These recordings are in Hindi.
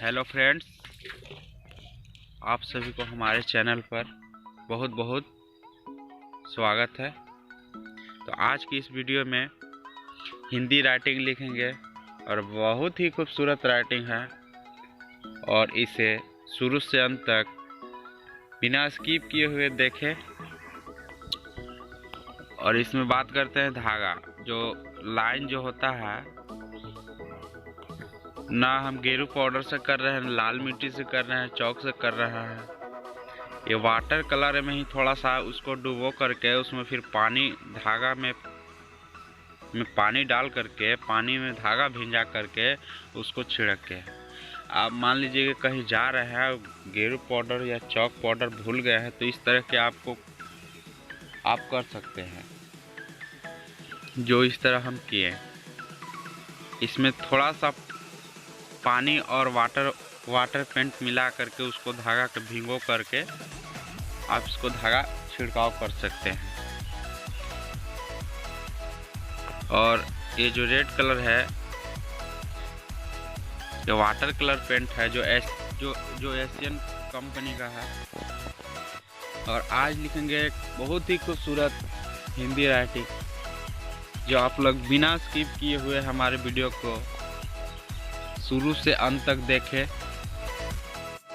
हेलो फ्रेंड्स, आप सभी को हमारे चैनल पर बहुत बहुत स्वागत है। तो आज की इस वीडियो में हिंदी राइटिंग लिखेंगे और बहुत ही खूबसूरत राइटिंग है और इसे शुरू से अंत तक बिना स्किप किए हुए देखें। और इसमें बात करते हैं धागा, जो लाइन जो होता है ना हम गेरू पाउडर से कर रहे हैं, लाल मिट्टी से कर रहे हैं, चौक से कर रहे हैं। ये वाटर कलर में ही थोड़ा सा उसको डुबो करके उसमें फिर पानी धागा में पानी डाल करके पानी में धागा भिंजा करके उसको छिड़क के आप मान लीजिए कि कहीं जा रहे हैं, गेरू पाउडर या चौक पाउडर भूल गए हैं, तो इस तरह के आप कर सकते हैं जो इस तरह हम किए। इसमें थोड़ा सा पानी और वाटर पेंट मिला करके उसको धागा के भिगो करके आप इसको धागा छिड़काव कर सकते हैं। और ये जो रेड कलर है ये वाटर कलर पेंट है जो एशियन कंपनी का है। और आज लिखेंगे एक बहुत ही खूबसूरत हिंदी राइटिंग, जो आप लोग बिना स्किप किए हुए हमारे वीडियो को शुरू से अंत तक देखें।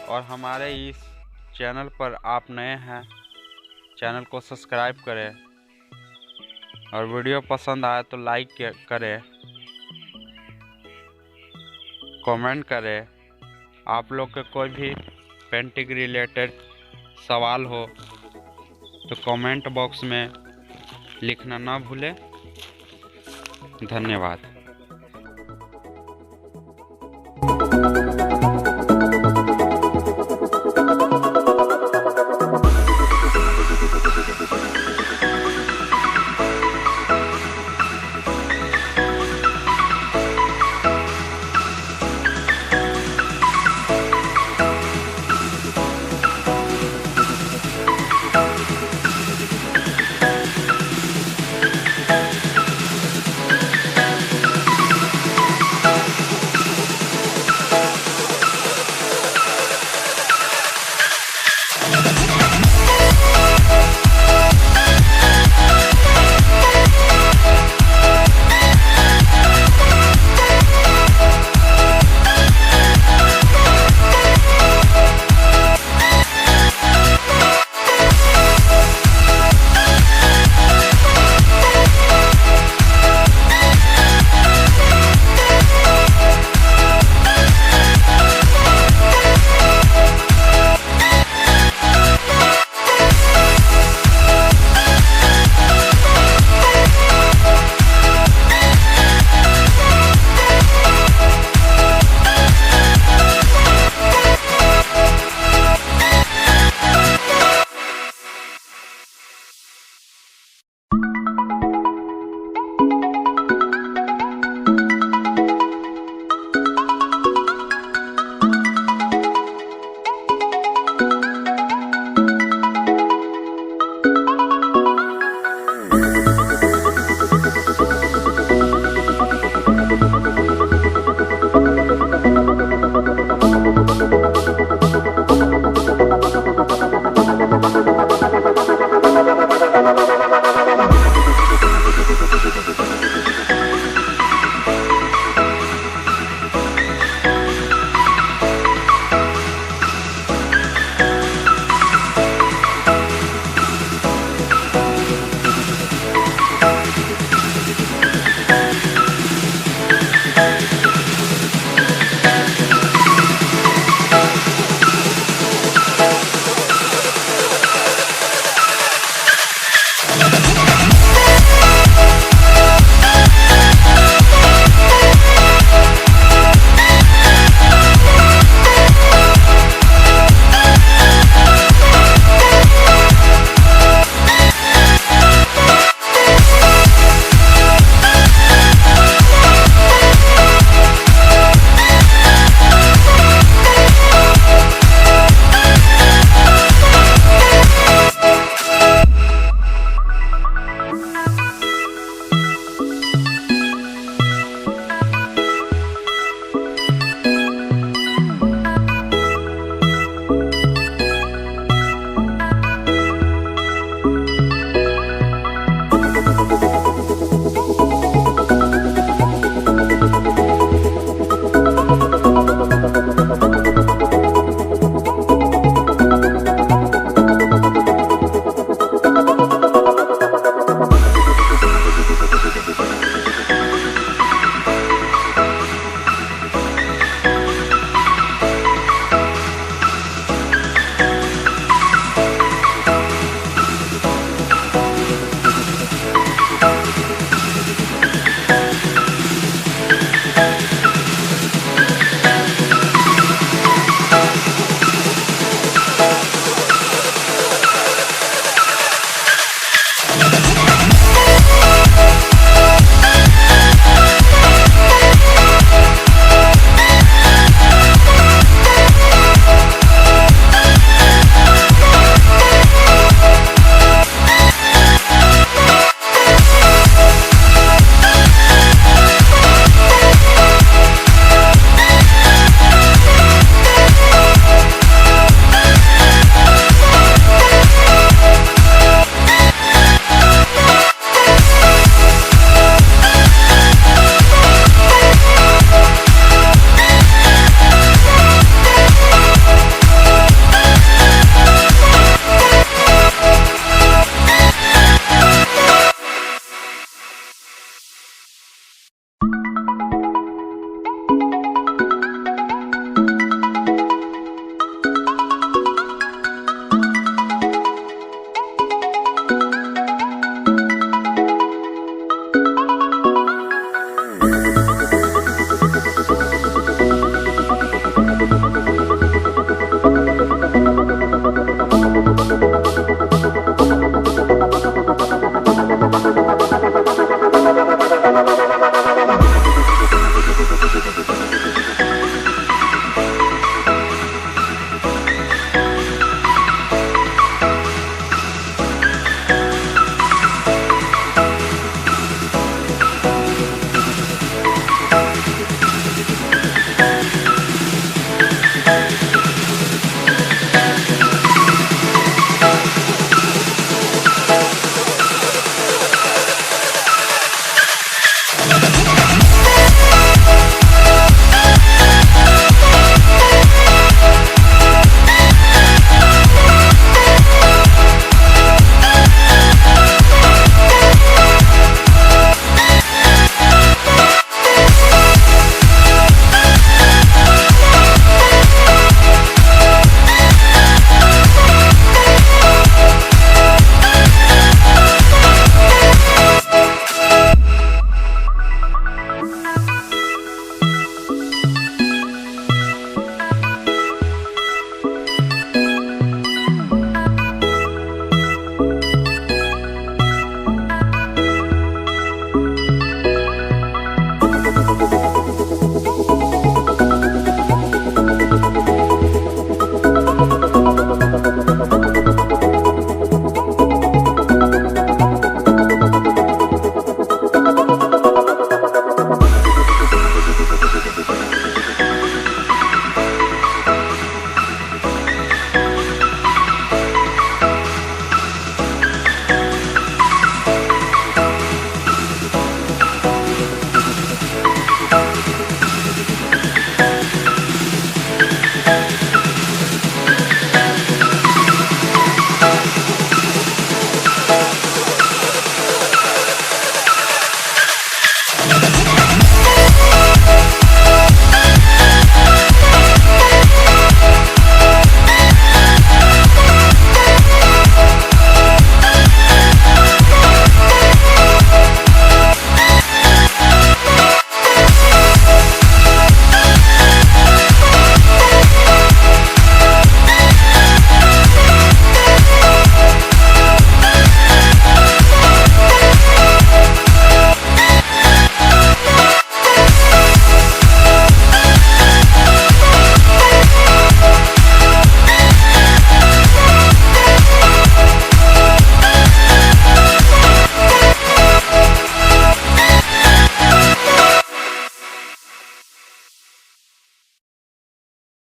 और हमारे इस चैनल पर आप नए हैं, चैनल को सब्सक्राइब करें और वीडियो पसंद आए तो लाइक करें, कमेंट करें। आप लोग के कोई भी पेंटिंग रिलेटेड सवाल हो तो कमेंट बॉक्स में लिखना ना भूलें। धन्यवाद।